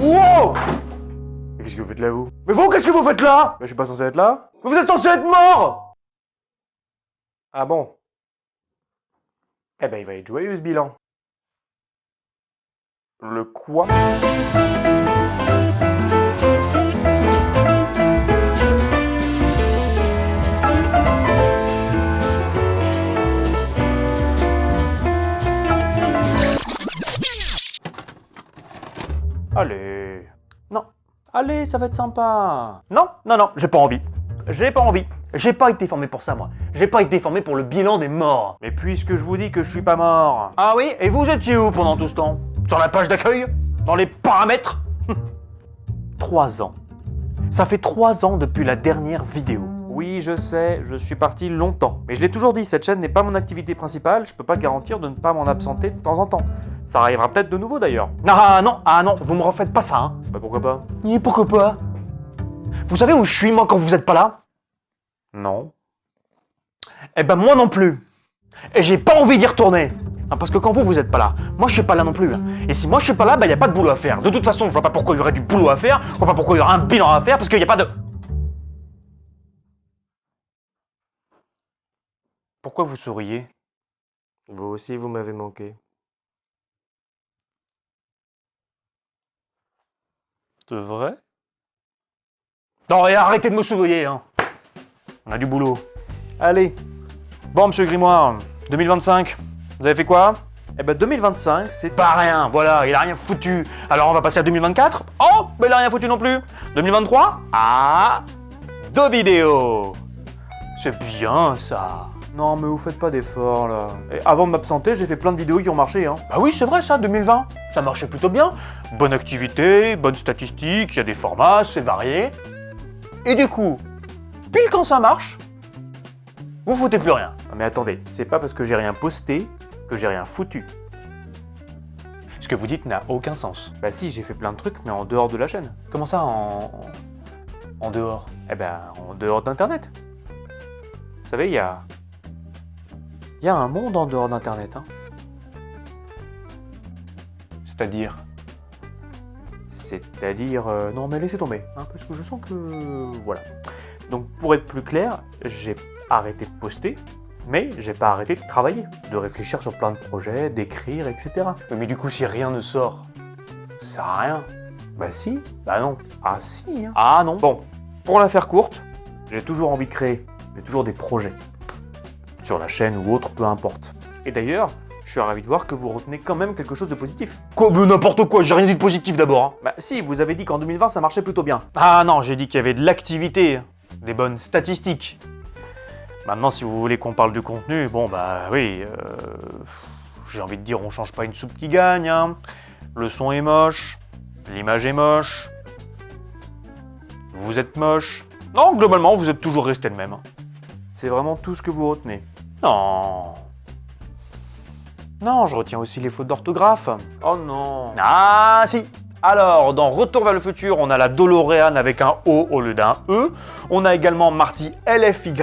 Wow! Mais qu'est-ce que vous faites là, vous? Mais vous, qu'est-ce que vous faites là? Je suis pas censé être là? Mais vous êtes censé être mort! Ah bon? Eh ben, il va être joyeux, ce bilan. Le quoi? Allez. Non. Allez, ça va être sympa. Non, j'ai pas envie. J'ai pas envie. J'ai pas été formé pour ça, moi. J'ai pas été formé pour le bilan des morts. Mais puisque je vous dis que je suis pas mort. Ah oui? Et vous étiez où pendant tout ce temps? Sur la page d'accueil? Dans les paramètres? 3 ans. Ça fait 3 ans depuis la dernière vidéo. Oui, je sais, je suis parti longtemps. Mais je l'ai toujours dit, cette chaîne n'est pas mon activité principale, je peux pas garantir de ne pas m'en absenter de temps en temps. Ça arrivera peut-être de nouveau d'ailleurs. Ah non, vous me refaites pas ça, hein. Bah pourquoi pas? Et pourquoi pas? Vous savez où je suis, moi, quand vous êtes pas là? Non. Eh ben moi non plus. Et j'ai pas envie d'y retourner. Hein, parce que quand vous êtes pas là, moi je suis pas là non plus. Hein. Et si moi je suis pas là, bah y a pas de boulot à faire. De toute façon, je vois pas pourquoi il y aurait du boulot à faire, je vois pas pourquoi il y aurait un bilan à faire, parce qu'il y a pas de... Pourquoi vous souriez? Vous aussi, vous m'avez manqué. C'est vrai? Non, et arrêtez de me soudoyer, hein. On a du boulot. Allez. Bon, monsieur Grimoire, 2025, vous avez fait quoi? Eh ben 2025, c'est pas rien, voilà, il a rien foutu. Alors on va passer à 2024. Oh, mais il a rien foutu non plus. 2023? Ah, 2 vidéos. C'est bien ça. Non, mais vous faites pas d'efforts là. Et avant de m'absenter, j'ai fait plein de vidéos qui ont marché, hein. Bah oui, c'est vrai ça, 2020. Ça marchait plutôt bien. Bonne activité, bonne statistique, il y a des formats, c'est varié. Et du coup, pile quand ça marche, vous foutez plus rien. Mais attendez, c'est pas parce que j'ai rien posté que j'ai rien foutu. Ce que vous dites n'a aucun sens. Bah si, j'ai fait plein de trucs, mais en dehors de la chaîne. Comment ça, en dehors? Eh ben, en dehors d'Internet. Vous savez, il y a un monde en dehors d'Internet, hein. C'est-à-dire? Non mais laissez tomber, hein, parce que je sens que... Voilà. Donc pour être plus clair, j'ai arrêté de poster, mais j'ai pas arrêté de travailler, de réfléchir sur plein de projets, d'écrire, etc. Mais du coup, si rien ne sort, ça sert à rien. Bah si, bah non. Ah si, hein. Ah non. Bon, pour la faire courte, j'ai toujours envie de créer, j'ai toujours des projets. Sur la chaîne ou autre, peu importe. Et d'ailleurs, je suis ravi de voir que vous retenez quand même quelque chose de positif. Quoi, mais n'importe quoi, j'ai rien dit de positif d'abord. Hein. Bah si, vous avez dit qu'en 2020 ça marchait plutôt bien. Ah non, j'ai dit qu'il y avait de l'activité, des bonnes statistiques. Maintenant, si vous voulez qu'on parle du contenu, bon bah oui, j'ai envie de dire on change pas une soupe qui gagne, hein. Le son est moche, l'image est moche, vous êtes moche. Non, globalement, vous êtes toujours resté le même. Hein. C'est vraiment tout ce que vous retenez. Non. Non, je retiens aussi les fautes d'orthographe. Oh non. Ah si. Alors, dans Retour vers le futur, on a la DeLorean avec un O au lieu d'un E. On a également Marty LFY.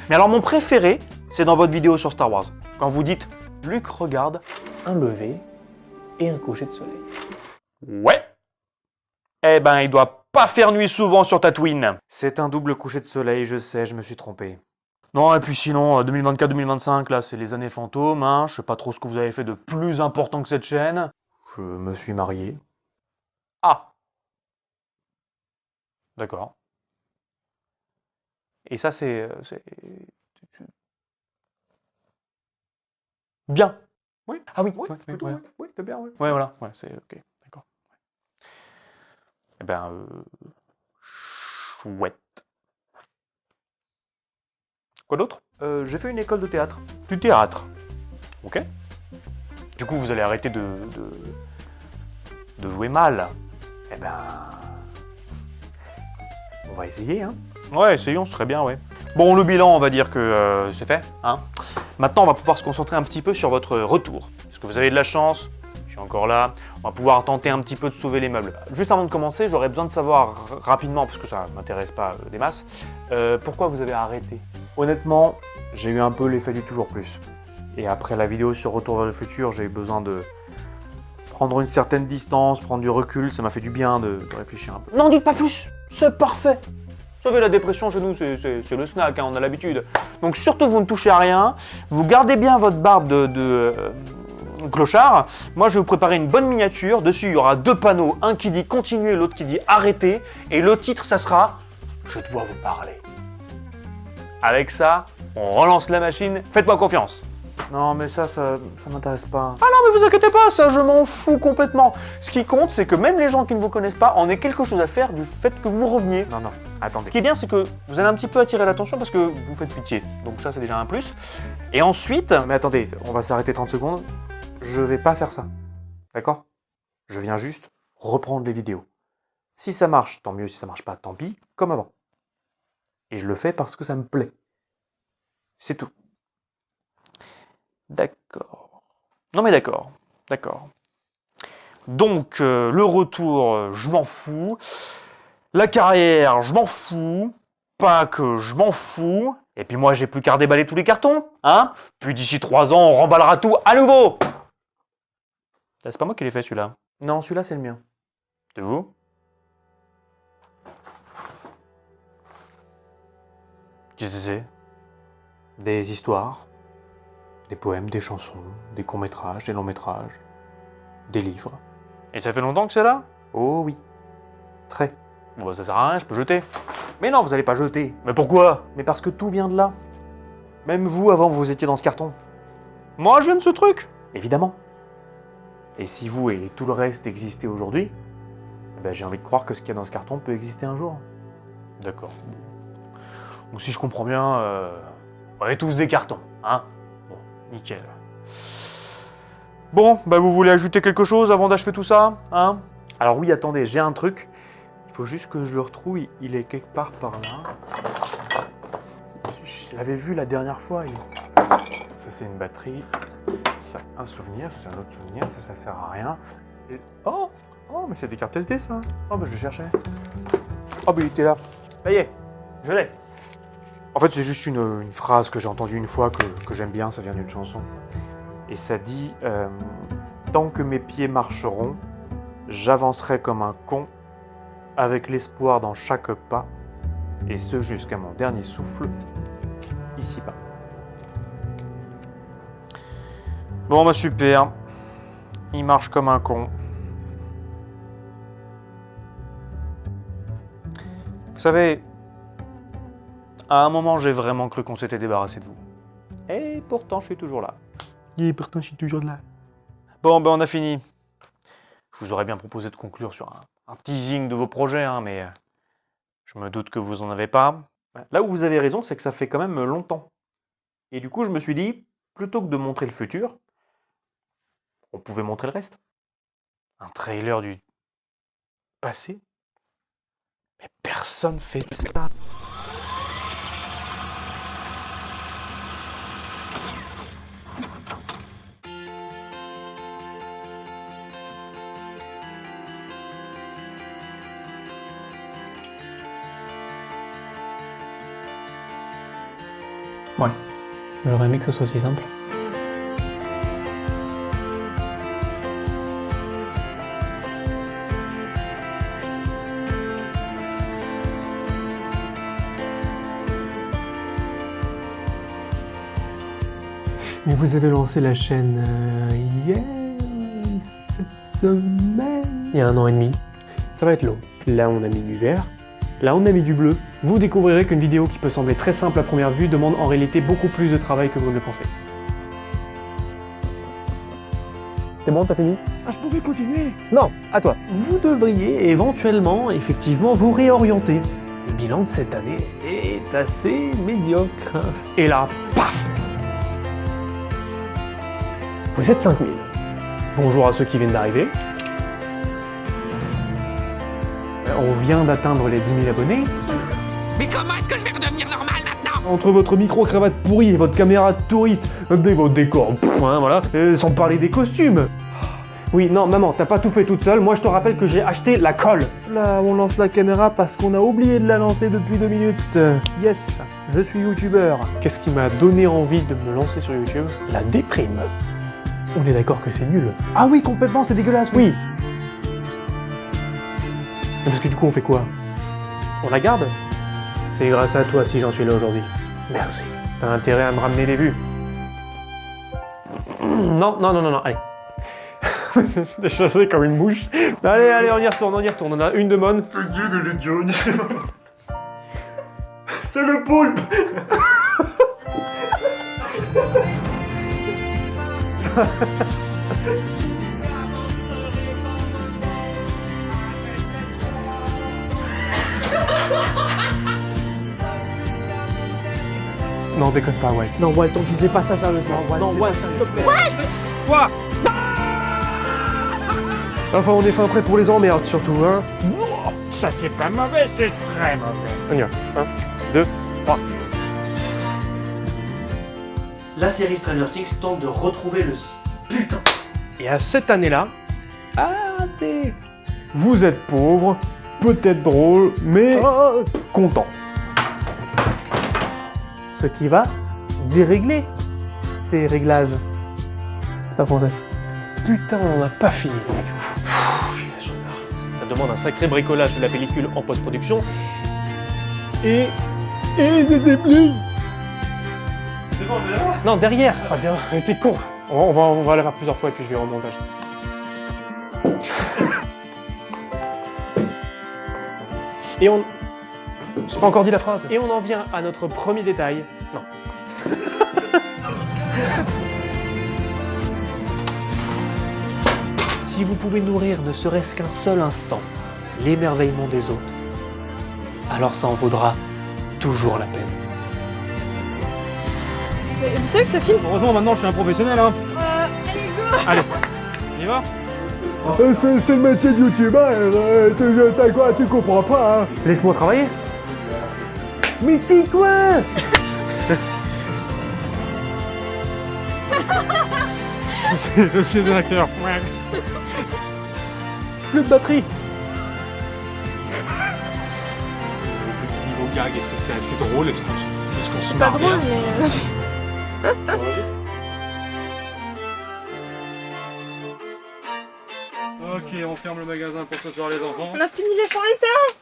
Mais alors, mon préféré, c'est dans votre vidéo sur Star Wars. Quand vous dites « Luke regarde un lever et un coucher de soleil ». Ouais. Eh ben, il doit pas faire nuit souvent sur Tatooine. C'est un double coucher de soleil, je sais, je me suis trompé. Non, et puis sinon, 2024-2025, là, c'est les années fantômes, hein. Je sais pas trop ce que vous avez fait de plus important que cette chaîne. Je me suis marié. Ah! D'accord. Et ça, c'est... Bien. Oui. Ah oui, oui, c'est bien, oui. Ouais, voilà, ouais, c'est... Ok, d'accord. Eh ben, chouette. Quoi d'autre? J'ai fait une école de théâtre. Du théâtre. Ok. Du coup, vous allez arrêter de jouer mal. Eh ben... On va essayer, hein. Ouais, essayons, ce serait bien, ouais. Bon, le bilan, on va dire que c'est fait, hein. Maintenant, on va pouvoir se concentrer un petit peu sur votre retour. Parce que vous avez de la chance, je suis encore là, on va pouvoir tenter un petit peu de sauver les meubles. Juste avant de commencer, j'aurais besoin de savoir rapidement, parce que ça ne m'intéresse pas des masses, pourquoi vous avez arrêté? Honnêtement, j'ai eu un peu l'effet du toujours plus. Et après la vidéo sur Retour vers le futur, j'ai eu besoin de Prendre une certaine distance, prendre du recul, ça m'a fait du bien de réfléchir un peu. N'en dites pas plus, c'est parfait. Vous savez, la dépression chez nous, c'est le snack, hein, on a l'habitude. Donc surtout, vous ne touchez à rien, vous gardez bien votre barbe de clochard. Moi, je vais vous préparer une bonne miniature. Dessus, il y aura 2 panneaux, un qui dit « Continuez », l'autre qui dit « Arrêtez ». Et le titre, ça sera « Je dois vous parler ». Avec ça, on relance la machine. Faites-moi confiance. Non, mais ça m'intéresse pas. Ah non, mais vous inquiétez pas, ça, je m'en fous complètement. Ce qui compte, c'est que même les gens qui ne vous connaissent pas en aient quelque chose à faire du fait que vous reveniez. Non, attendez. Ce qui est bien, c'est que vous allez un petit peu attirer l'attention parce que vous faites pitié. Donc ça, c'est déjà un plus. Et ensuite... Mais attendez, on va s'arrêter 30 secondes. Je vais pas faire ça. D'accord? Je viens juste reprendre les vidéos. Si ça marche, tant mieux. Si ça marche pas, tant pis, comme avant. Et je le fais parce que ça me plaît. C'est tout. D'accord. Non mais d'accord. Donc, le retour, je m'en fous. La carrière, je m'en fous. Pas que je m'en fous. Et puis moi, j'ai plus qu'à redéballer tous les cartons. Hein? Puis d'ici 3 ans, on remballera tout à nouveau. C'est pas moi qui l'ai fait celui-là. Non, celui-là, c'est le mien. C'est vous? Qu'est-ce que c'est? Des histoires, des poèmes, des chansons, des courts-métrages, des longs-métrages, des livres. Et ça fait longtemps que c'est là? Oh oui. Très. Bon bah ça sert à rien, je peux jeter. Mais non, vous allez pas jeter. Mais pourquoi? Mais parce que tout vient de là. Même vous, avant, vous étiez dans ce carton. Moi, je viens de ce truc? Évidemment. Et si vous et tout le reste existaient aujourd'hui, eh ben, j'ai envie de croire que ce qu'il y a dans ce carton peut exister un jour. D'accord. Donc si je comprends bien, on est tous des cartons, hein? Bon, nickel. Bon, bah vous voulez ajouter quelque chose avant d'achever tout ça, hein? Alors oui, attendez, j'ai un truc. Il faut juste que je le retrouve, il est quelque part par là. Je l'avais vu la dernière fois. Ça c'est une batterie, ça un souvenir, ça c'est un autre souvenir, ça sert à rien. Et... Oh, mais c'est des cartes SD ça. Oh bah je le cherchais. Oh bah il était là. Ça y est, je l'ai. En fait, c'est juste une phrase que j'ai entendue une fois, que j'aime bien, ça vient d'une chanson. Et ça dit « Tant que mes pieds marcheront, j'avancerai comme un con, avec l'espoir dans chaque pas, et ce jusqu'à mon dernier souffle, ici-bas. » Bon, bah super. Il marche comme un con. Vous savez... À un moment, j'ai vraiment cru qu'on s'était débarrassé de vous. Et pourtant, je suis toujours là. Bon, ben on a fini. Je vous aurais bien proposé de conclure sur un teasing de vos projets, hein, mais je me doute que vous en avez pas. Là où vous avez raison, c'est que ça fait quand même longtemps. Et du coup, je me suis dit, plutôt que de montrer le futur, on pouvait montrer le reste. Un trailer du passé. Mais personne fait ça. Ouais, j'aurais aimé que ce soit aussi simple. Mais vous avez lancé la chaîne hier, cette semaine, il y a 1 an et demi. Ça va être long. Là, on a mis du vert. Là, on a mis du bleu. Vous découvrirez qu'une vidéo qui peut sembler très simple à première vue demande en réalité beaucoup plus de travail que vous ne le pensez. C'est bon, t'as fini? Ah, je pouvais continuer. Non, à toi. Vous devriez éventuellement, effectivement, vous réorienter. Le bilan de cette année est assez médiocre. Et là, paf! Vous êtes 5000. Bonjour à ceux qui viennent d'arriver. On vient d'atteindre les 10 000 abonnés. Mais comment est-ce que je vais redevenir normal maintenant? Entre votre micro-cravate pourrie et votre caméra de touriste, votre décor, voilà, sans parler des costumes. Oui, non, maman, t'as pas tout fait toute seule. Moi, je te rappelle que j'ai acheté la colle. Là, on lance la caméra parce qu'on a oublié de la lancer depuis 2 minutes. Yes, je suis youtubeur. Qu'est-ce qui m'a donné envie de me lancer sur YouTube? La déprime. On est d'accord que c'est nul. Ah oui, complètement, c'est dégueulasse. Oui. Parce que du coup, on fait quoi? On la garde? C'est grâce à toi si j'en suis là aujourd'hui. Merci. T'as intérêt à me ramener des vues. Non, non, non, non, non, allez. T'es chassé comme une mouche. Allez, allez, on y retourne, on y retourne. On a une de bonne. C'est le poulpe. Non, déconne pas, Walt. Non, Walt, on disait pas ça sérieusement. Non, Walt, s'il te plaît. Quoi? Enfin, on est fin prêt pour les emmerdes, surtout, hein. Ça c'est pas mauvais, c'est très mauvais. On y va. 1, 2, 3. La série Stranger Things tente de retrouver le... Putain! Et à cette année-là, arrêtez. Vous êtes pauvre, peut-être drôle, mais content. Ce qui va dérégler ces réglages. C'est pas français. Putain, on n'a pas fini. Ça demande un sacré bricolage de la pellicule en post-production. Et je sais plus. Non, derrière. Ah, derrière. T'es con. On va la faire plusieurs fois et puis je vais en montage. Et on... J'ai pas encore dit la phrase. Et on en vient à notre premier détail. Non. Si vous pouvez nourrir ne serait-ce qu'un seul instant l'émerveillement des autres, alors ça en vaudra toujours la peine. Mais vous savez que ça filme? Heureusement, maintenant, je suis un professionnel, hein. Allez, go! Allez, on y va? C'est le métier de youtubeur, t'as quoi, tu comprends pas, hein. Laisse-moi travailler. Mais tais-toi. Je suis un acteur. Plus de batterie. Niveau gag, est-ce que c'est assez drôle? Est-ce qu'on se Pas marre drôle, bien? mais... Ok, on ferme le magasin pour ce soir, les enfants. On a fini les fournisseurs!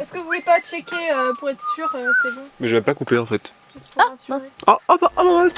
Est-ce que vous voulez pas checker pour être sûr, c'est bon? Mais j'avais pas coupé en fait. Juste pour rassurer. Ah, mince.